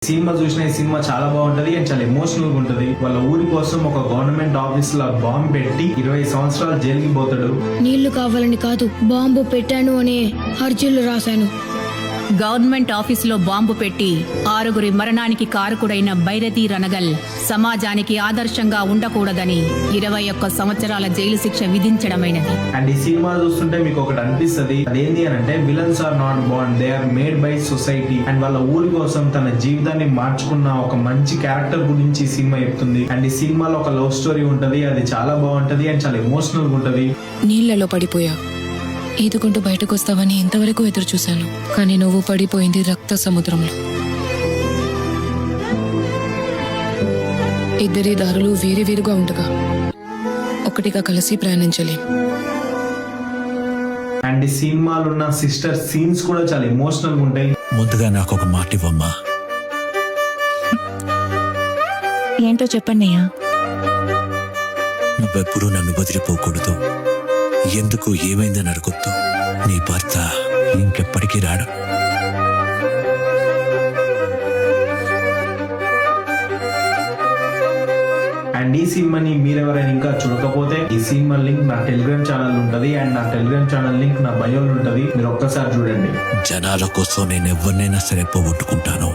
Cinema చూసిన ఈ cinema చాలా బాగుంటది అండ్ చాలా ఎమోషనల్ గా ఉంటది. వాళ్ళ ఊరి కోసం ఒక గవర్నమెంట్ ఆఫీస్ లో బాంబు పెట్టి 20 సంవత్సరాలు జైలుకి పోతాడు. నీళ్లు కావాలని కాదు, బాంబు పెట్టాను అనే అర్జీలు రాశాను. గవర్నమెంట్ ఆఫీసులో బాంబు పెట్టి 6గురి మరణానికి కారకుడైన బైరతి రణగల్ సమాజానికి ఆదర్శంగా ఉండకూడదని 21 సంవత్సరాల జైలు శిక్ష విధించడమైనది. అండ్ ఈ సినిమా చూస్తుంటే మీకు ఒకటి అనిపిస్తుంది, అదేంటి అని అంటే విలన్స్ ఆర్ నాట్ బాండ్, they are made by society. And వాళ్ళ ఊరి కోసం తన జీవితాన్ని మార్చుకున్న ఒక మంచి క్యారెక్టర్ గురించి ఈ సినిమా చెప్తుంది. అండ్ ఈ సినిమాలో ఒక లవ్ స్టోరీ ఉంటది, అది చాలా బాగుంటది అండ్ చాలా ఎమోషనల్ గా ఉంటది. నీళ్లలో పడిపోయా, ఈదుకుంటూ బయటకు వస్తావని ఇంతవరకు ఎదురు చూశాను, కానీ నువ్వు పడిపోయింది రక్త సముద్రంలో. ఇద్దరి దారులు వేరు వేరుగా ఉండగా ఒకటిగా కలిసి ప్రయాణించలేం. అండ్ ఈ సినిమాలో ఉన్న సిస్టర్ సీన్స్ కూడా చాలా ఎమోషనల్ గా ఉంటాయి. ముందుగా నాకు ఒక మాట ఇవ్వమ్మా. ఏంటో చెప్పండి అయ్యా. నువ్వెప్పుడూ నన్ను వదిలిపోకూడదు. ఎందుకు ఏమైందని అడగొద్దు. నీ భర్త ఇంకెప్పటికీ రాడు. అండ్ ఈ సినిమాని మీరెవరైనా ఇంకా చూడకపోతే ఈ సినిమా లింక్ నా టెలిగ్రామ్ ఛానల్ ఉంటది అండ్ నా టెలిగ్రామ్ ఛానల్ లింక్ నా బయోలో ఉంటది, మీరు ఒక్కసారి చూడండి. జనాల కోసం నేను ఎవరినైనా సరే పోగొట్టుకుంటాను.